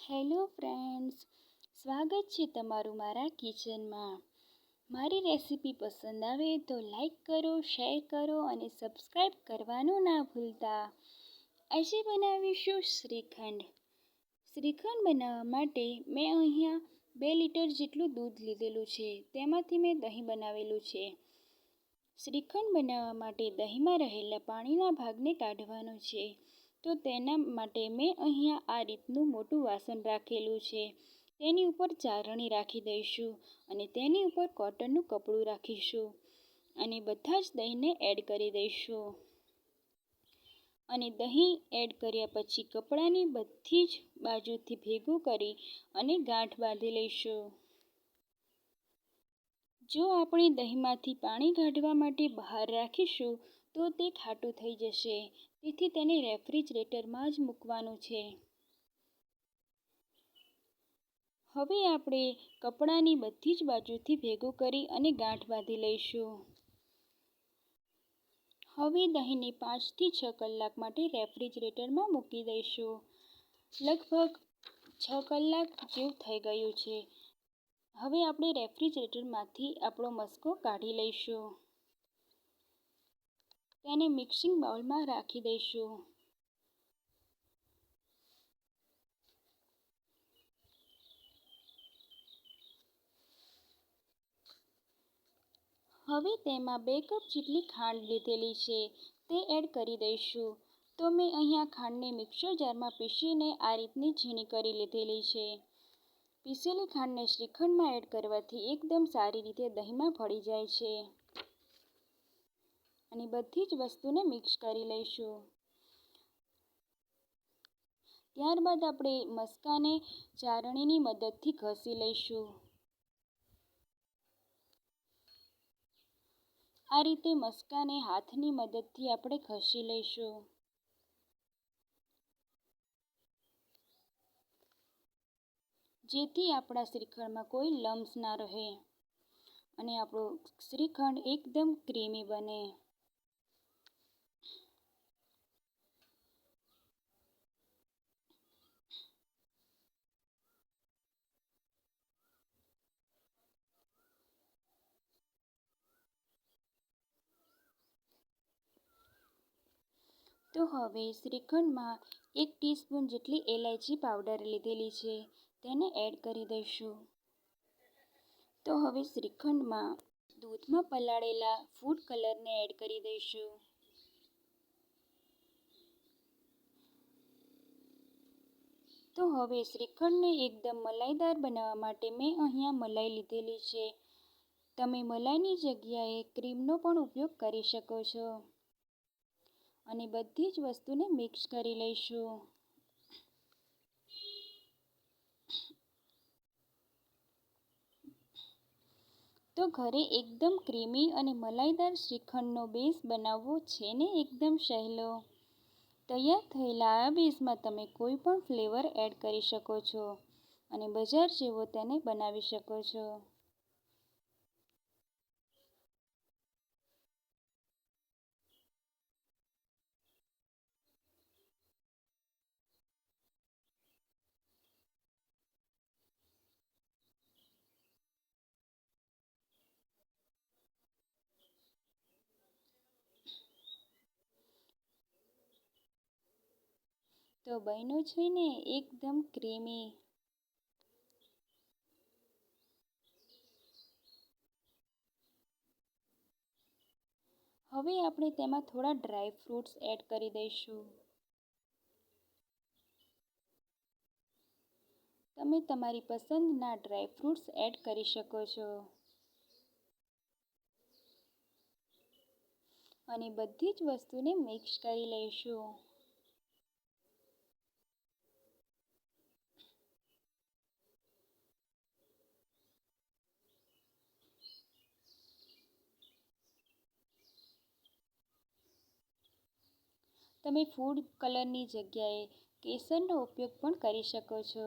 Hello friends, સ્વાગત છે તમારું મારા કિચનમાં. મારી રેસીપી પસંદ આવે તો લાઈક કરો, શેર કરો અને સબસ્ક્રાઈબ કરવાનું ના ભૂલતા. આજે બનાવીશું શ્રીખંડ. શ્રીખંડ બનાવવા માટે મેં અહીંયા 2 લીટર જેટલું દૂધ લીધેલું છે. તેમાંથી મેં દહીં બનાવેલું છે. શ્રીખંડ બનાવવા માટે દહીંમાં રહેલા પાણીના ભાગને કાઢવાનો છે. તો તેના માટે મેં અહીંયા આ રીતનું મોટું વાસણ રાખેલું છે. તેની ઉપર ચાળણી રાખી દઈશું અને તેની ઉપર કોટનનું કપડું રાખીશું અને બધા જ દહીંને એડ કરી દઈશું. અને દહીં એડ કર્યા પછી કપડાની બધી જ બાજુથી ભેગું કરી અને ગાંઠ બાંધી લઈશું. જો આપણે દહીંમાંથી પાણી કાઢવા માટે બહાર રાખીશું તો તે ખાટું થઈ જશે. તેથી તેને રેફ્રિજરેટરમાં જ મૂકવાનું છે. હવે આપણે કપડાની બધી જ બાજુથી ભેગું કરી અને ગાંઠ બાંધી લઈશું. હવે દહીંને 5 થી 6 કલાક માટે રેફ્રિજરેટરમાં મૂકી દઈશું. લગભગ 6 કલાક જેવું થઈ ગયું છે. હવે આપણે રેફ્રિજરેટરમાંથી આપણો મસ્કો કાઢી લઈશું. તેને મિક્સિંગ બાઉલમાં રાખી દઈશું. હવે તેમાં 2 કપ જેટલી ખાંડ લીધેલી છે તે એડ કરી દઈશું. તો મેં અહીંયા ખાંડને મિક્સર જારમાં પીસીને આ રીતની ઝીણી કરી લીધેલી છે. પીસેલી ખાંડને શ્રીખંડમાં એડ કરવાથી એકદમ સારી રીતે દહીંમાં ભળી જાય છે. અને બધી જ વસ્તુને મિક્સ કરી લઈશું. ત્યારબાદ આપણે મસ્કાને ચાળણીની મદદથી ઘસી લઈશું. આ રીતે મસ્કાને હાથની મદદથી આપણે ઘસી લઈશું. જેથી આપણા શ્રીખંડમાં કોઈ લમ્સ ના રહે અને આપણું શ્રીખંડ એકદમ ક્રીમી બને. તો હવે શ્રીખંડમાં 1 ટીસ્પૂન જેટલી એલાયચી પાવડર લીધેલી છે તેને એડ કરી દઈશું. તો હવે શ્રીખંડમાં દૂધમાં પલાળેલા ફૂડ કલરને એડ કરી દઈશું. તો હવે શ્રીખંડને એકદમ મલાઈદાર બનાવવા માટે મેં અહીંયા મલાઈ લીધેલી છે. તમે મલાઈની જગ્યાએ ક્રીમનો પણ ઉપયોગ કરી શકો છો. અને બધી જ વસ્તુને મિક્સ કરી લઈશું. તો ઘરે એકદમ ક્રીમી અને મલાઈદાર શ્રીખંડનો બેઝ બનાવવો છે ને એકદમ સહેલો. તૈયાર થયેલા આ બેઝમાં તમે કોઈ પણ ફ્લેવર એડ કરી શકો છો અને બજાર જેવો તેને બનાવી શકો છો. તો બન્યું છે ને એકદમ ક્રીમી. હવે આપણે તેમાં થોડા ડ્રાય ફ્રૂટ્સ એડ કરી દઈશું. તમે તમારી પસંદના ડ્રાય ફ્રૂટ્સ એડ કરી શકો છો. અને બધી જ વસ્તુને મિક્સ કરી લઈશું. તમે ફૂડ કલરની જગ્યાએ કેસરનો ઉપયોગ પણ કરી શકો છો.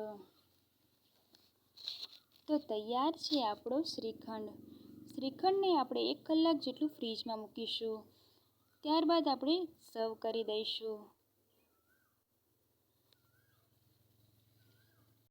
તો તૈયાર છે આપણો શ્રીખંડ. શ્રીખંડને આપણે 1 કલાક જેટલું ફ્રીજમાં મૂકીશું. ત્યારબાદ આપણે સર્વ કરી દઈશું.